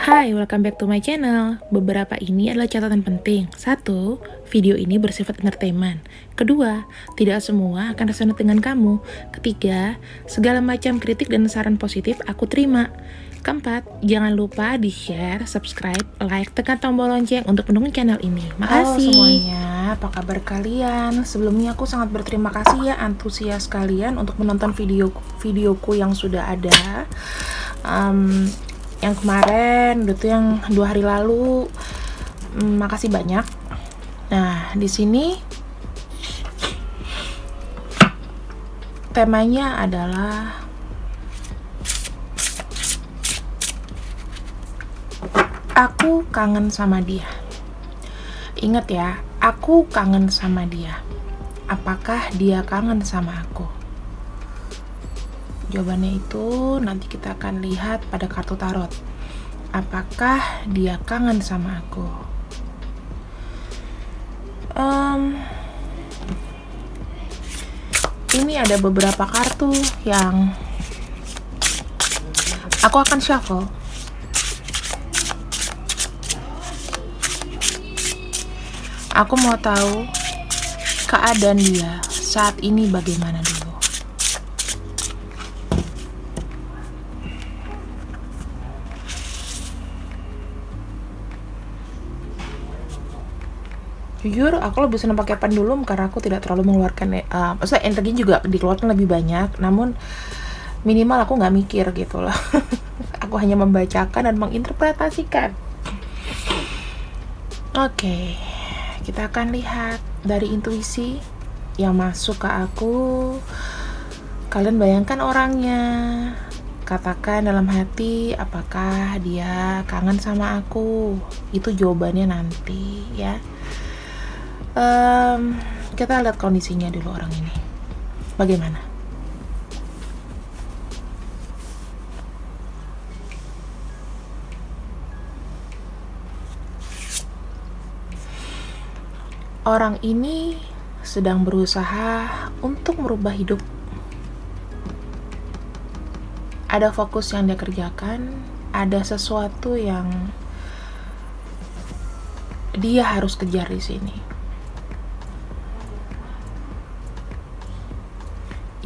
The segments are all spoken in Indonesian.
Hai, welcome back to my channel. Beberapa ini adalah catatan penting. Satu, video ini bersifat entertainment. Kedua, tidak semua akan resonate dengan kamu. Ketiga, segala macam kritik dan saran positif aku terima. Keempat, jangan lupa di-share, subscribe, like, tekan tombol lonceng untuk mendukung channel ini. Halo Makasih. semuanya, apa kabar kalian? Sebelumnya aku sangat berterima kasih ya antusias kalian untuk menonton videoku yang sudah ada. Yang kemarin, itu yang 2 hari lalu. Makasih banyak. Nah, di sini temanya adalah aku kangen sama dia. Ingat ya, aku kangen sama dia. Apakah dia kangen sama aku? Jawabannya itu nanti kita akan lihat pada kartu tarot. Apakah dia kangen sama aku? Ini ada beberapa kartu yang aku akan shuffle. Aku mau tahu keadaan dia saat ini bagaimana dulu. Jujur, aku lebih senang pakai pendulum karena aku tidak terlalu mengeluarkan, maksudnya energi juga dikeluarkan lebih banyak, namun minimal aku nggak mikir gitu loh. Aku hanya membacakan dan menginterpretasikan. Oke, kita akan lihat dari intuisi yang masuk ke aku. Kalian bayangkan orangnya, katakan dalam hati apakah dia kangen sama aku. Itu jawabannya nanti ya. Kita lihat kondisinya dulu orang ini bagaimana. Orang ini sedang berusaha untuk merubah hidup. Ada fokus yang dia kerjakan, ada sesuatu yang dia harus kejar di sini.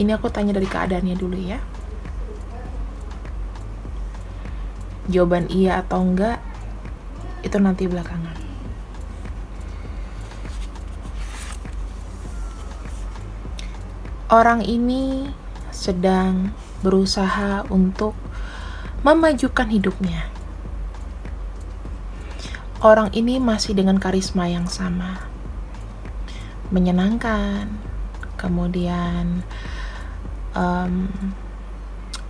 Ini aku tanya dari keadaannya dulu ya. Jawaban iya atau enggak itu nanti belakangan. Orang ini sedang berusaha untuk memajukan hidupnya. Orang ini masih dengan karisma yang sama, menyenangkan. Kemudian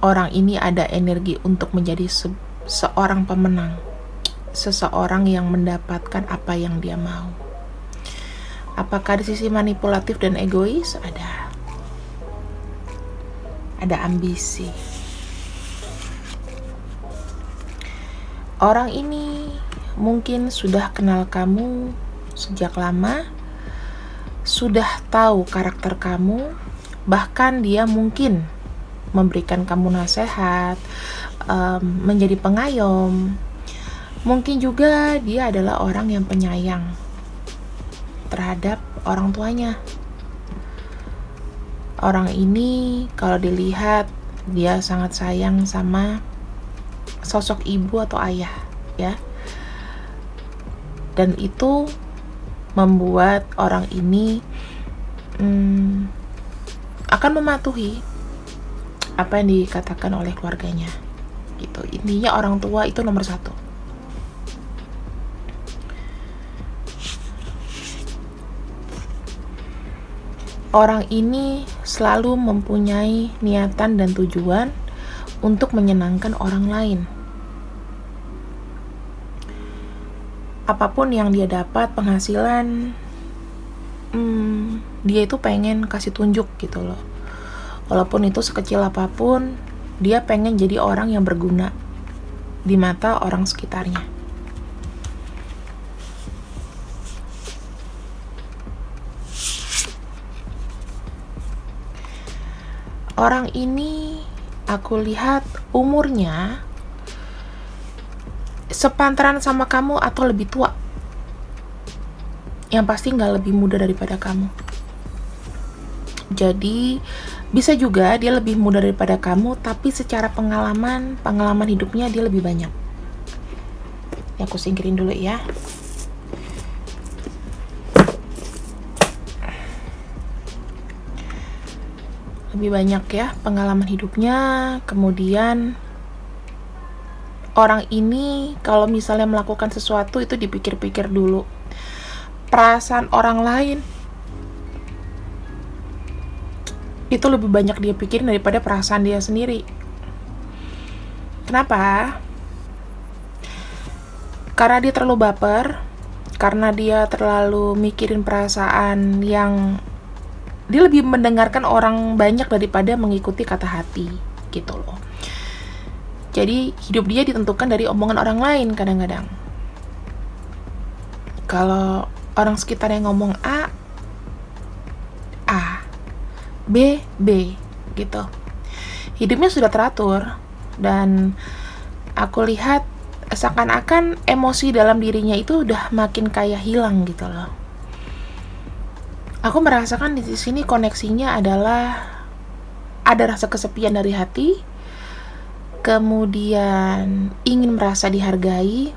orang ini ada energi untuk menjadi seorang pemenang, seseorang yang mendapatkan apa yang dia mau. Apakah di sisi manipulatif dan egois? Ada ambisi. Orang ini mungkin sudah kenal kamu sejak lama, sudah tahu karakter kamu, bahkan dia mungkin memberikan kamu nasihat, menjadi pengayom. Mungkin juga dia adalah orang yang penyayang terhadap orang tuanya. Orang ini kalau dilihat dia sangat sayang sama sosok ibu atau ayah ya. Dan itu membuat orang ini akan mematuhi apa yang dikatakan oleh keluarganya gitu. Intinya orang tua itu nomor 1. Orang ini selalu mempunyai niatan dan tujuan untuk menyenangkan orang lain. Apapun yang dia dapat penghasilan, dia itu pengen kasih tunjuk gitu loh. Walaupun itu sekecil apapun, dia pengen jadi orang yang berguna di mata orang sekitarnya. Orang ini aku lihat umurnya sepantaran sama kamu atau lebih tua. Yang pasti nggak lebih muda daripada kamu. Jadi bisa juga dia lebih muda daripada kamu, tapi secara pengalaman hidupnya dia lebih banyak. Ini aku singkirin dulu ya. Lebih banyak ya pengalaman hidupnya. Kemudian orang ini kalau misalnya melakukan sesuatu itu dipikir-pikir dulu. Perasaan orang lain itu lebih banyak dia pikirin daripada perasaan dia sendiri. Kenapa? Karena dia terlalu baper, karena dia terlalu mikirin perasaan yang dia lebih mendengarkan orang banyak daripada mengikuti kata hati, gitu loh. Jadi hidup dia ditentukan dari omongan orang lain kadang-kadang. Kalau orang sekitar yang ngomong A, B gitu. Hidupnya sudah teratur dan aku lihat seakan-akan emosi dalam dirinya itu udah makin kayak hilang gitu loh. Aku merasakan di sini koneksinya adalah ada rasa kesepian dari hati, kemudian ingin merasa dihargai,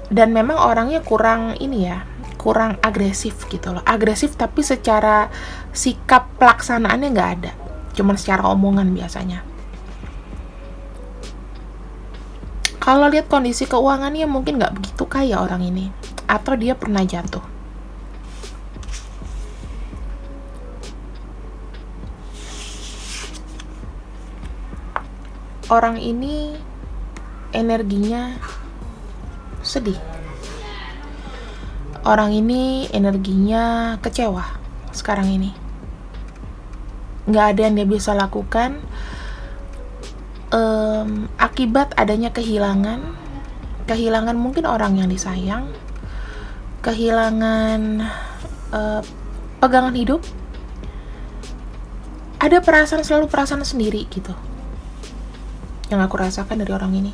dan memang orangnya kurang agresif gitu loh. Agresif tapi secara sikap pelaksanaannya nggak ada, cuman secara omongan biasanya. Kalau lihat kondisi keuangannya mungkin nggak begitu kaya orang ini, atau dia pernah jatuh. Orang ini energinya sedih. Orang ini energinya kecewa sekarang ini. Nggak ada yang dia bisa lakukan akibat adanya kehilangan mungkin orang yang disayang, kehilangan pegangan hidup. Ada selalu perasaan sendiri gitu yang aku rasakan dari orang ini.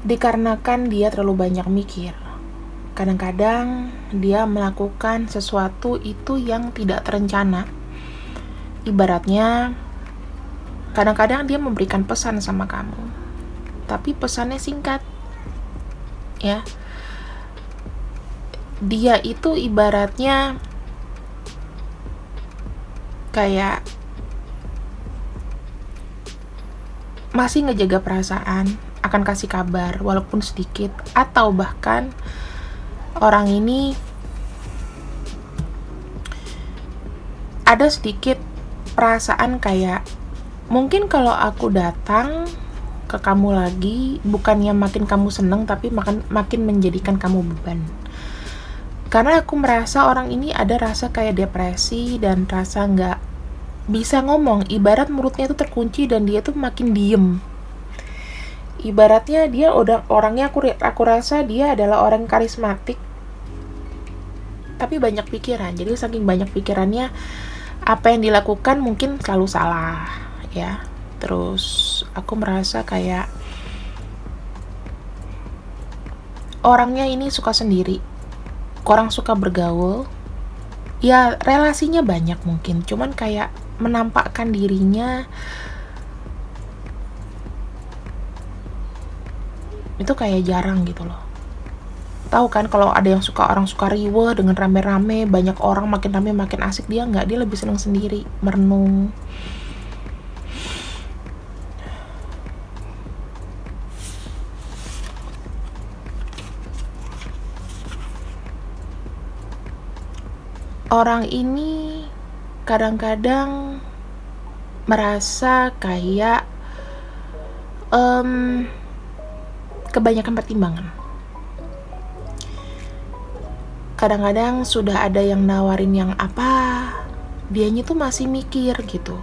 Dikarenakan dia terlalu banyak mikir. Kadang-kadang dia melakukan sesuatu itu yang tidak terencana. Ibaratnya, kadang-kadang dia memberikan pesan sama kamu, tapi pesannya singkat. Ya. Dia itu ibaratnya kayak masih ngejaga perasaan, akan kasih kabar walaupun sedikit, atau bahkan orang ini ada sedikit perasaan kayak mungkin kalau aku datang ke kamu lagi bukannya makin kamu seneng tapi makin menjadikan kamu beban. Karena aku merasa orang ini ada rasa kayak depresi dan rasa nggak bisa ngomong, ibarat mulutnya itu terkunci dan dia tuh makin diem. Ibaratnya dia orangnya aku rasa dia adalah orang karismatik tapi banyak pikiran. Jadi saking banyak pikirannya, apa yang dilakukan mungkin selalu salah ya. Terus aku merasa kayak orangnya ini suka sendiri, kurang suka bergaul. Ya relasinya banyak mungkin, cuman kayak menampakkan dirinya itu kayak jarang gitu loh. Tahu kan kalau ada yang orang suka riweh dengan rame-rame, banyak orang makin rame makin asik, dia nggak, dia lebih senang sendiri, merenung. Orang ini kadang-kadang merasa kayak kebanyakan pertimbangan. Kadang-kadang sudah ada yang nawarin yang apa, dianya tuh masih mikir gitu.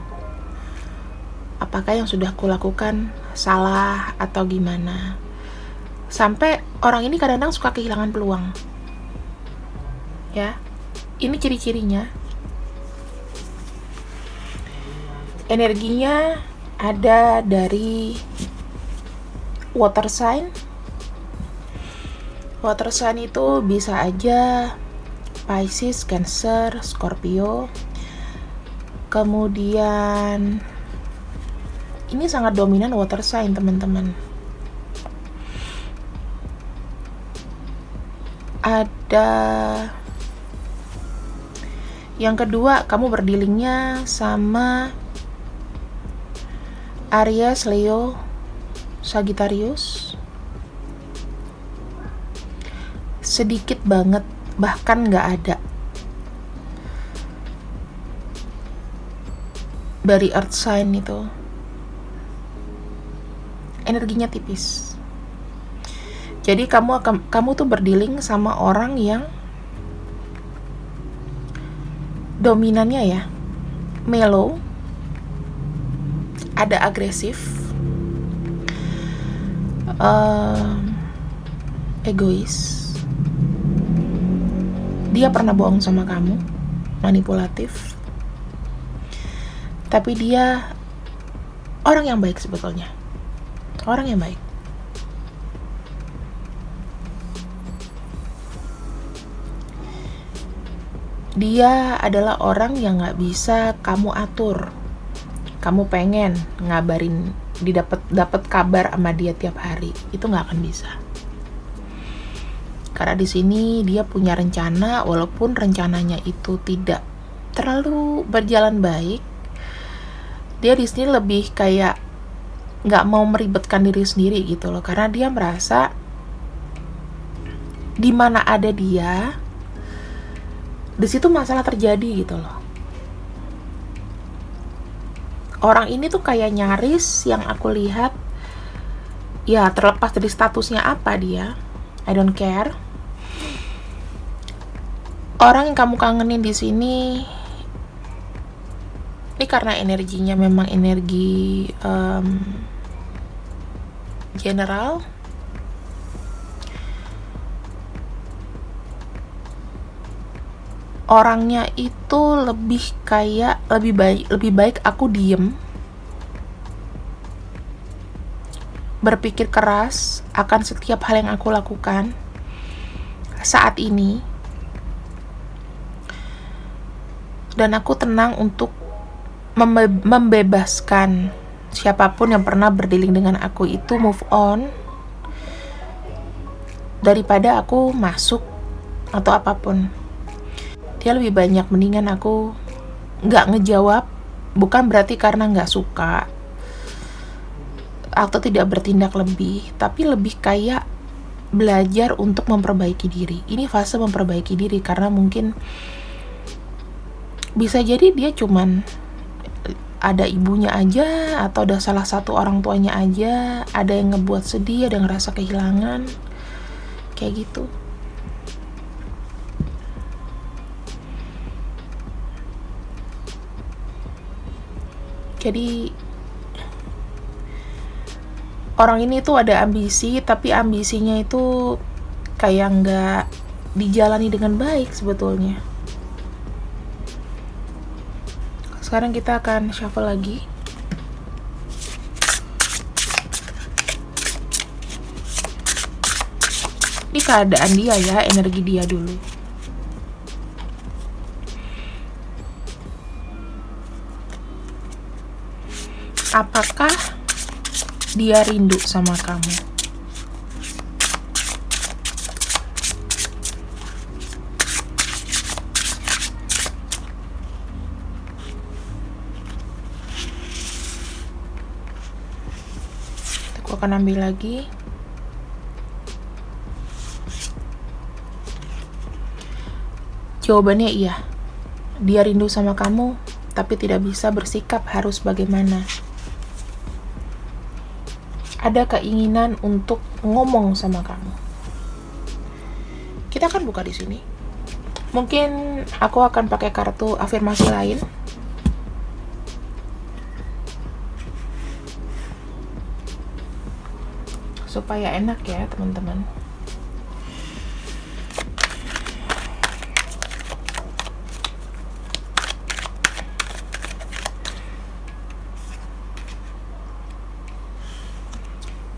Apakah yang sudah kulakukan salah atau gimana? Sampai orang ini kadang-kadang suka kehilangan peluang. Ya, ini ciri-cirinya. Energinya ada dari water sign. Water sign itu bisa aja Pisces, Cancer, Scorpio. Kemudian ini sangat dominan water sign, teman-teman. Ada yang kedua, kamu berdilingnya sama Aries, Leo, Sagittarius. Sedikit banget, bahkan nggak ada dari earth sign itu. Energinya tipis. Jadi kamu tuh berdealing sama orang yang dominannya ya mellow, ada agresif, egois. Dia pernah bohong sama kamu, manipulatif. Tapi dia orang yang baik sebetulnya. Orang yang baik. Dia adalah orang yang gak bisa kamu atur. Kamu pengen ngabarin, dapat kabar sama dia tiap hari, itu gak akan bisa. Karena di sini dia punya rencana, walaupun rencananya itu tidak terlalu berjalan baik. Dia di sini lebih kayak nggak mau meribetkan diri sendiri gitu loh, karena dia merasa di mana ada dia, di situ masalah terjadi gitu loh. Orang ini tuh kayak nyaris yang aku lihat, ya terlepas dari statusnya apa dia, I don't care. Orang yang kamu kangenin di sini, ini karena energinya memang energi general. Orangnya itu lebih kayak lebih baik aku diem, berpikir keras akan setiap hal yang aku lakukan saat ini, dan aku tenang untuk membebaskan siapapun yang pernah berdealing dengan aku itu move on, daripada aku masuk atau apapun. Dia lebih banyak mendingan aku nggak ngejawab, bukan berarti karena nggak suka atau tidak bertindak lebih, tapi lebih kayak belajar untuk memperbaiki diri. Ini fase memperbaiki diri, karena mungkin bisa jadi dia cuman ada ibunya aja, atau ada salah satu orang tuanya aja, ada yang ngebuat sedih, ada yang ngerasa kehilangan, kayak gitu. Jadi orang ini tuh ada ambisi, tapi ambisinya itu kayak nggak dijalani dengan baik sebetulnya. Sekarang kita akan shuffle lagi. Ini keadaan dia ya, energi dia dulu. Apakah dia rindu sama kamu? Aku akan ambil lagi. Jawabannya iya. Dia rindu sama kamu, tapi tidak bisa bersikap harus bagaimana. Ada keinginan untuk ngomong sama kamu. Kita akan buka di sini. Mungkin aku akan pakai kartu afirmasi lain. supaya enak ya teman-teman.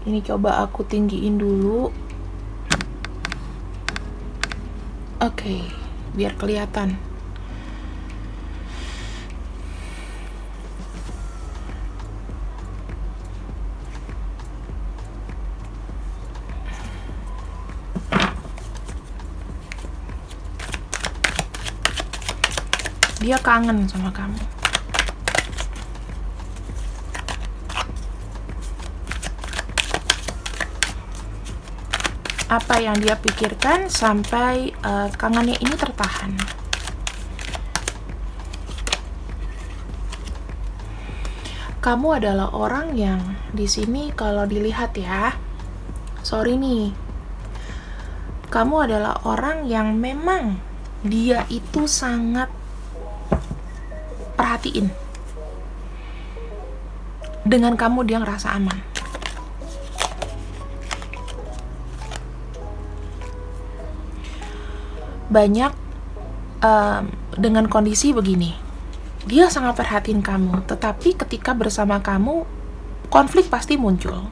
Ini coba aku tinggiin dulu. Oke, biar kelihatan. Dia kangen sama kamu. Apa yang dia pikirkan sampai kangennya ini tertahan. Kamu adalah orang yang di sini kalau dilihat ya, sorry nih, kamu adalah orang yang memang dia itu sangat perhatiin. Dengan kamu dia ngerasa aman. Banyak dengan kondisi begini, dia sangat perhatiin kamu, tetapi ketika bersama kamu konflik pasti muncul.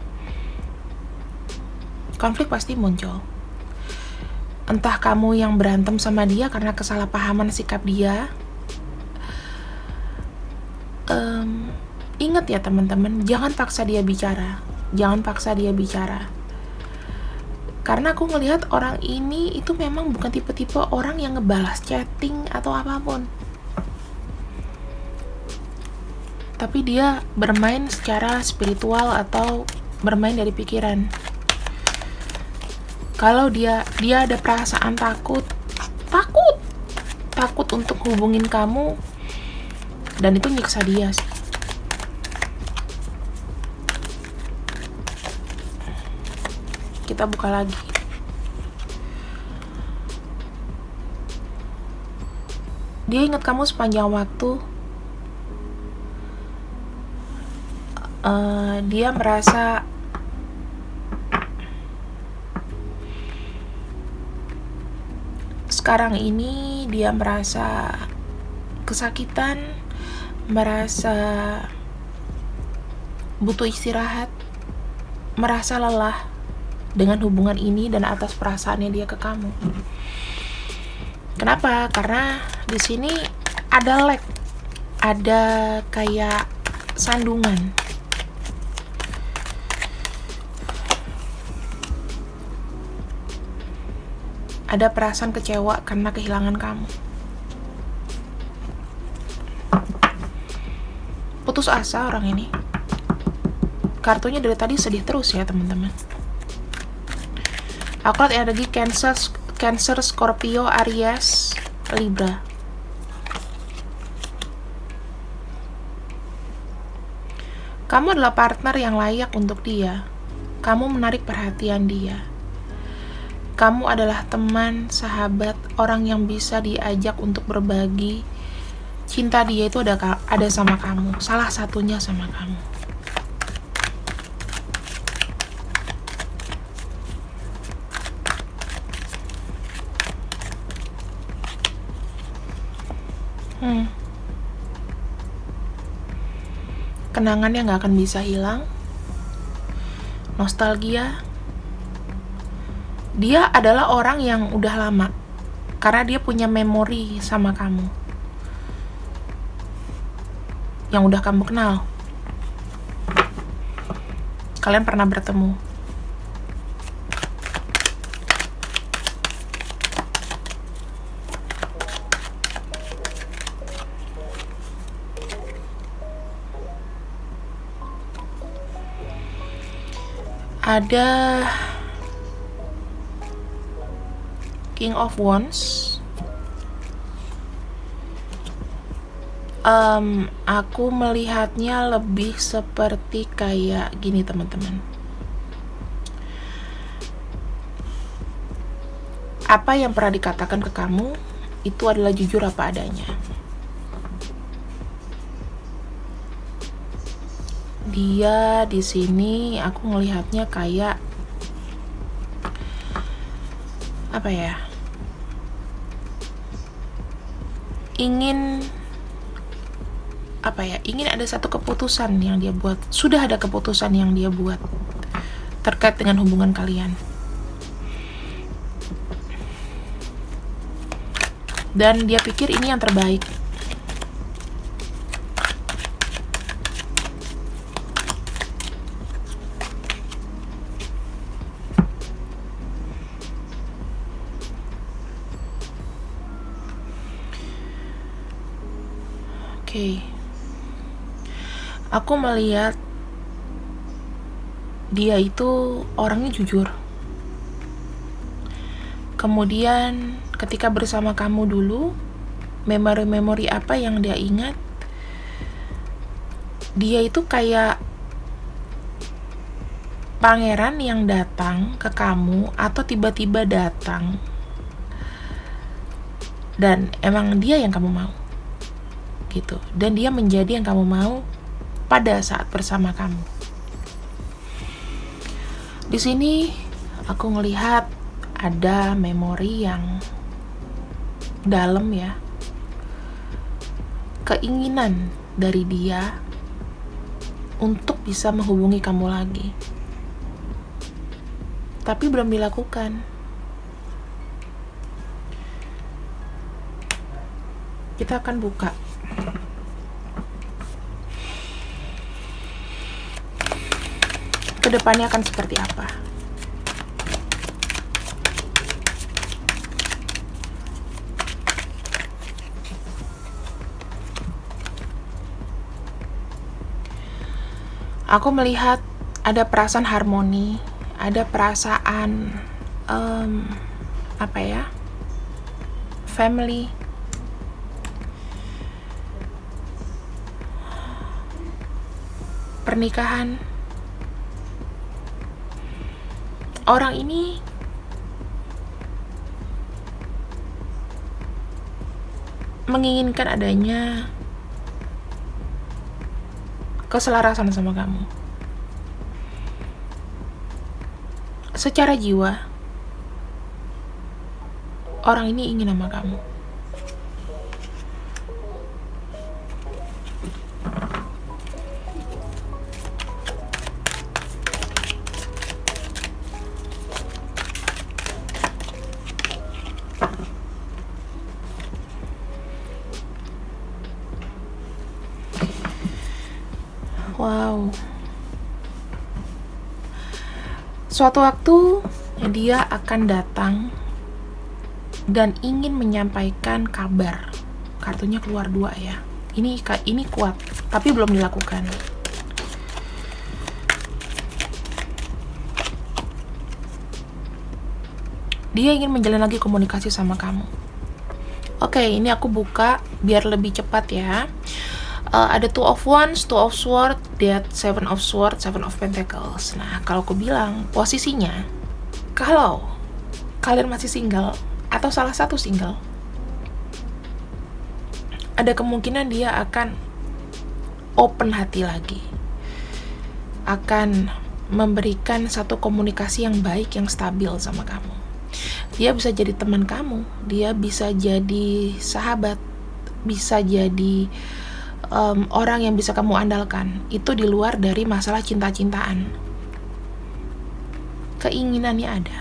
Entah kamu yang berantem sama dia karena kesalahpahaman sikap dia. Ingat ya teman-teman, jangan paksa dia bicara. Karena aku ngelihat orang ini itu memang bukan tipe-tipe orang yang ngebalas chatting atau apapun. Tapi dia bermain secara spiritual atau bermain dari pikiran. Kalau dia ada perasaan takut untuk hubungin kamu, dan itu nyiksa dia sih. Kita buka lagi. Dia ingat kamu sepanjang waktu. Dia merasa sekarang ini dia merasa kesakitan, merasa butuh istirahat, merasa lelah dengan hubungan ini dan atas perasaannya dia ke kamu. Kenapa? Karena di sini ada lag, ada kayak sandungan. Ada perasaan kecewa karena kehilangan kamu. Putus asa orang ini. Kartunya dari tadi sedih terus ya teman-teman. Aku lihat energi Cancer, Scorpio, Aries, Libra. Kamu adalah partner yang layak untuk dia. Kamu menarik perhatian dia. Kamu adalah teman, sahabat, orang yang bisa diajak untuk berbagi. Cinta dia itu ada sama kamu. Salah satunya sama kamu. Kenangannya gak akan bisa hilang. Nostalgia. Dia adalah orang yang udah lama, karena dia punya memori sama kamu, yang udah kamu kenal. Kalian pernah bertemu. Ada King of Wands. Aku melihatnya lebih seperti kayak gini teman-teman. Apa yang pernah dikatakan ke kamu itu adalah jujur apa adanya. Dia di sini aku melihatnya kayak apa ya, ingin ada satu keputusan yang dia buat. Sudah ada keputusan yang dia buat terkait dengan hubungan kalian. Dan dia pikir ini yang terbaik. Oke. Aku melihat dia itu orangnya jujur. Kemudian ketika bersama kamu dulu, memori-memori apa yang dia ingat, dia itu kayak pangeran yang datang ke kamu atau tiba-tiba datang dan emang dia yang kamu mau gitu, dan dia menjadi yang kamu mau pada saat bersama kamu. Di sini aku ngelihat ada memori yang dalam ya, keinginan dari dia untuk bisa menghubungi kamu lagi, tapi belum dilakukan. Kita akan buka. Kedepannya akan seperti apa? Aku melihat ada perasaan harmoni, ada perasaan family. Pernikahan. Orang ini menginginkan adanya keselarasan sama kamu. Secara jiwa, orang ini ingin sama kamu. Wow. Suatu waktu dia akan datang dan ingin menyampaikan kabar. Kartunya keluar 2 ya. Ini kuat, tapi belum dilakukan. Dia ingin menjalin lagi komunikasi sama kamu. Oke, ini aku buka biar lebih cepat ya. Ada 2 of Wands, 2 of Swords, Death, 7 of Swords, 7 of Pentacles. Nah, kalau aku bilang posisinya, kalau kalian masih single atau salah satu single, ada kemungkinan dia akan open hati lagi, akan memberikan satu komunikasi yang baik, yang stabil sama kamu. Dia bisa jadi teman kamu, dia bisa jadi sahabat, bisa jadi orang yang bisa kamu andalkan. Itu di luar dari masalah cinta-cintaan. Keinginannya ada.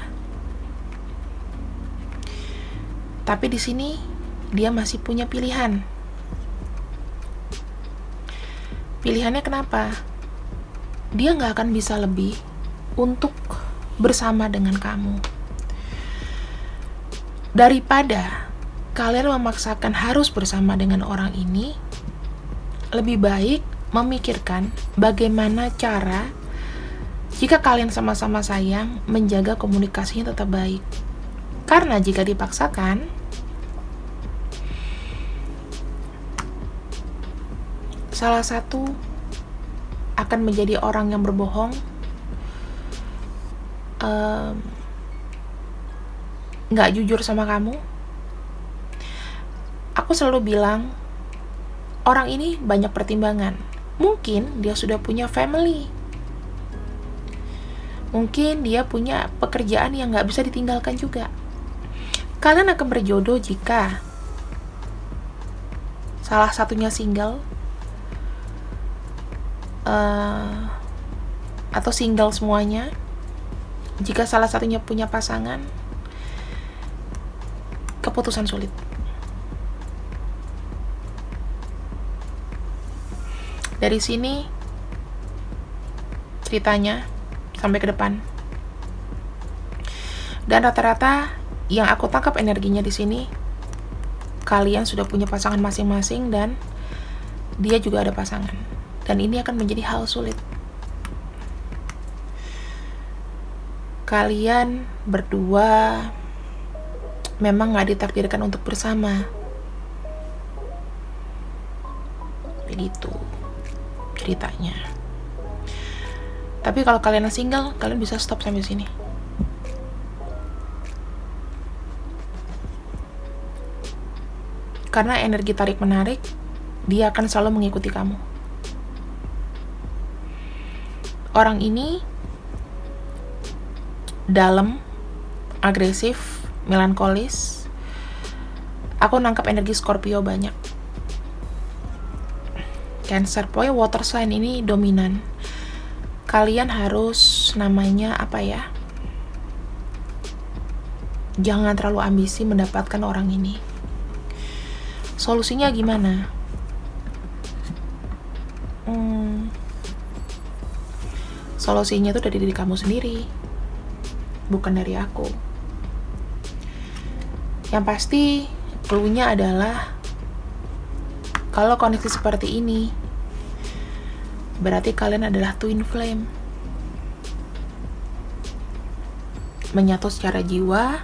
Tapi di sini dia masih punya pilihan. Pilihannya kenapa? Dia nggak akan bisa lebih untuk bersama dengan kamu. Daripada kalian memaksakan harus bersama dengan orang ini, lebih baik memikirkan bagaimana cara jika kalian sama-sama sayang menjaga komunikasinya tetap baik. Karena jika dipaksakan, salah satu akan menjadi orang yang berbohong, nggak jujur sama kamu. Aku selalu bilang, orang ini banyak pertimbangan. Mungkin dia sudah punya family. Mungkin dia punya pekerjaan yang nggak bisa ditinggalkan juga. Kalian akan berjodoh jika salah satunya single, atau single semuanya. Jika salah satunya punya pasangan, keputusan sulit. Dari sini ceritanya sampai ke depan. Dan rata-rata yang aku tangkap energinya di sini, kalian sudah punya pasangan masing-masing dan dia juga ada pasangan. Dan ini akan menjadi hal sulit. Kalian berdua memang gak ditakdirkan untuk bersama. Begitu ceritanya. Tapi kalau kalian single, kalian bisa stop sampai sini. Karena energi tarik-menarik, dia akan selalu mengikuti kamu. Orang ini dalam, agresif, melankolis. Aku nangkap energi Scorpio banyak. Cancer, pokoknya water sign ini dominan. Kalian harus jangan terlalu ambisi mendapatkan orang ini. Solusinya gimana? Solusinya itu dari diri kamu sendiri, bukan dari aku. Yang pasti clue-nya adalah kalau koneksi seperti ini, berarti kalian adalah twin flame. Menyatu secara jiwa,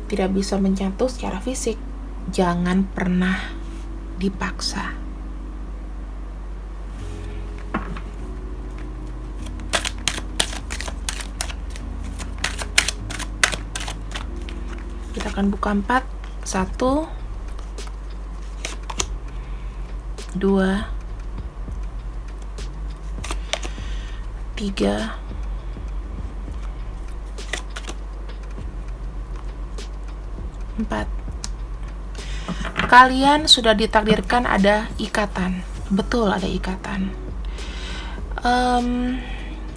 tidak bisa menyatu secara fisik. Jangan pernah dipaksa. Kita akan buka 4. 1, 2, 3, 4. Kalian sudah ditakdirkan ada ikatan. Betul, ada ikatan.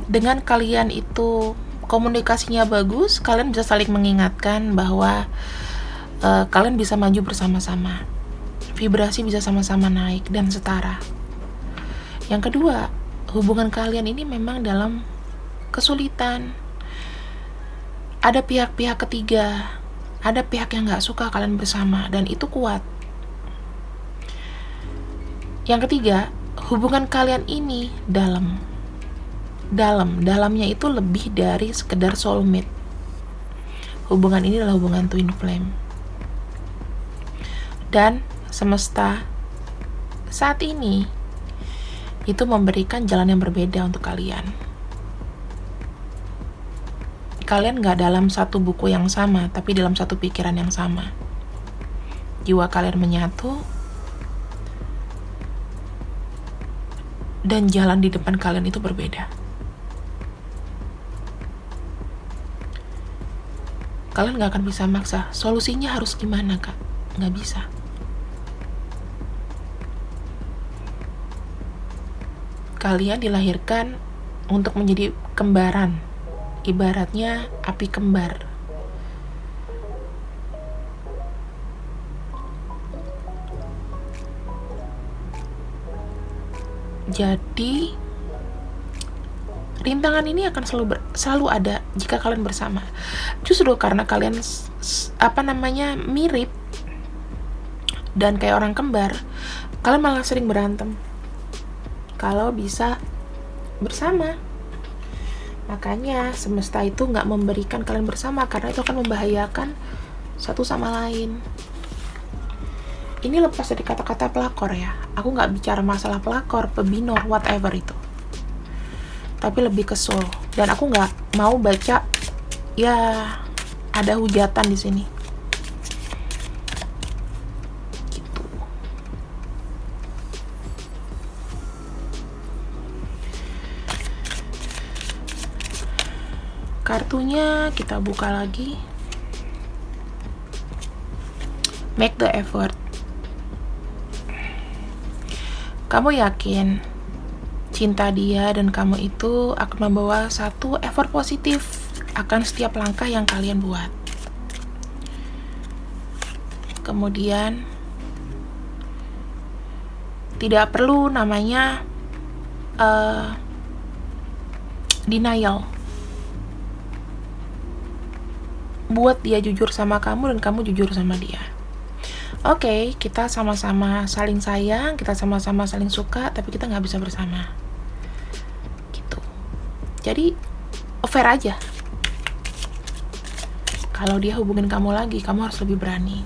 Dengan kalian itu komunikasinya bagus, kalian bisa saling mengingatkan bahwa kalian bisa maju bersama-sama. Vibrasi bisa sama-sama naik dan setara. Yang kedua, hubungan kalian ini memang dalam kesulitan. Ada pihak-pihak ketiga, ada pihak yang gak suka kalian bersama, dan itu kuat. Yang ketiga, hubungan kalian ini dalamnya itu lebih dari sekedar soulmate. Hubungan ini adalah hubungan twin flame. Dan semesta saat ini itu memberikan jalan yang berbeda untuk kalian. Kalian gak dalam satu buku yang sama, tapi dalam satu pikiran yang sama. Jiwa kalian menyatu, dan jalan di depan kalian itu berbeda. Kalian gak akan bisa maksa. Solusinya harus gimana, Kak? Gak bisa. Kalian dilahirkan untuk menjadi kembaran. Ibaratnya api kembar. Jadi rintangan ini akan selalu ada jika kalian bersama. Justru karena kalian mirip dan kayak orang kembar, kalian malah sering berantem. Kalau bisa bersama, makanya semesta itu nggak memberikan kalian bersama karena itu akan membahayakan satu sama lain. Ini lepas dari kata-kata pelakor ya. Aku nggak bicara masalah pelakor, pebinor, whatever itu. Tapi lebih ke soul. Dan aku nggak mau baca ya ada hujatan di sini. Gitu. Kartunya kita buka lagi. make the effort. Kamu yakin cinta dia dan kamu itu akan membawa satu effort positif akan setiap langkah yang kalian buat. Kemudian tidak perlu namanya denial. Buat dia jujur sama kamu dan kamu jujur sama dia. Oke, kita sama-sama saling sayang, kita sama-sama saling suka, tapi kita nggak bisa bersama. Gitu. Jadi, fair aja. Kalau dia hubungin kamu lagi, kamu harus lebih berani.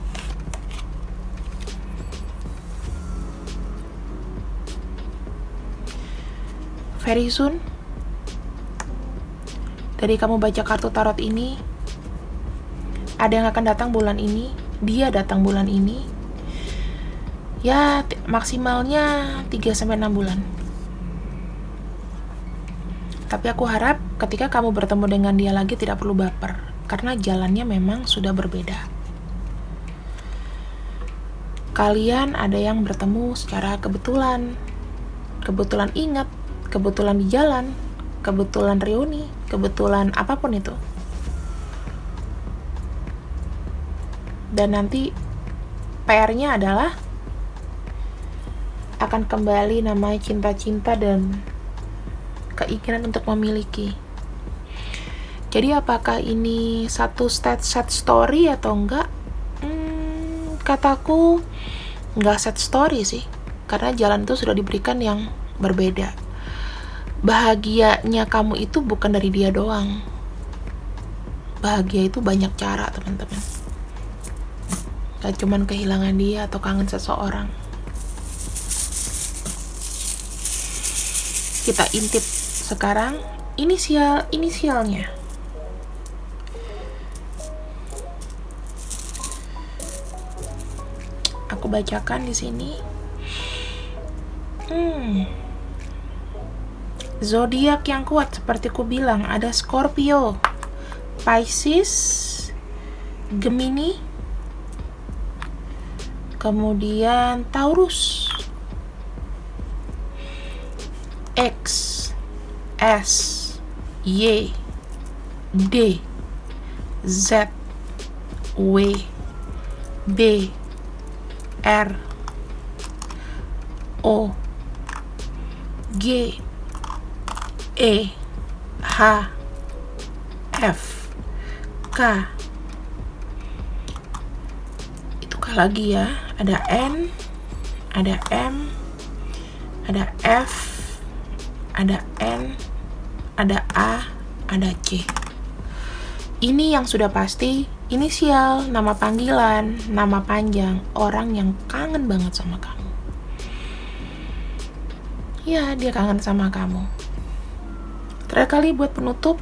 Very soon, dari kamu baca kartu tarot ini, ada yang akan datang bulan ini, dia datang bulan ini, ya maksimalnya 3-6 bulan. Tapi aku harap ketika kamu bertemu dengan dia lagi tidak perlu baper, karena jalannya memang sudah berbeda. Kalian ada yang bertemu secara kebetulan ingat, kebetulan di jalan, kebetulan reuni, kebetulan apapun itu. Dan nanti PR-nya adalah akan kembali namanya cinta-cinta dan keinginan untuk memiliki. Jadi apakah ini satu sad story atau enggak? Kataku enggak sad story sih, karena jalan itu sudah diberikan yang berbeda. Bahagianya kamu itu bukan dari dia doang. Bahagia itu banyak cara, teman-teman. Gak cuman kehilangan dia atau kangen seseorang. Kita intip sekarang inisialnya. Aku bacakan di sini. Zodiak yang kuat seperti ku bilang ada Scorpio, Pisces, Gemini, kemudian Taurus, X, S, Y, D, Z, W, B, R, O, G, E, H, F, K. Itu K lagi ya. Ada N, ada M, ada F, ada N, ada A, ada C. Ini yang sudah pasti inisial, nama panggilan, nama panjang orang yang kangen banget sama kamu. Ya, dia kangen sama kamu. Terakhir kali buat penutup,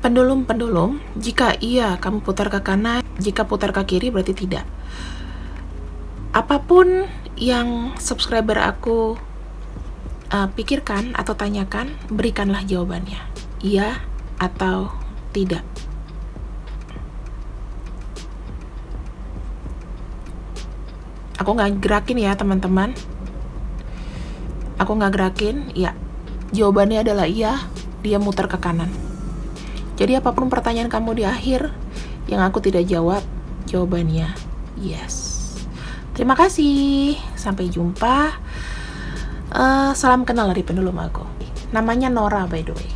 pendulum, jika iya kamu putar ke kanan, jika putar ke kiri berarti tidak. Apapun yang subscriber aku pikirkan atau tanyakan, berikanlah jawabannya, iya atau tidak. Aku nggak gerakin ya teman-teman. Aku nggak gerakin, ya. Jawabannya adalah iya, dia muter ke kanan. Jadi apapun pertanyaan kamu di akhir yang aku tidak jawab, jawabannya yes. Terima kasih, sampai jumpa. Salam kenal dari pendulum aku. Namanya Nora by the way.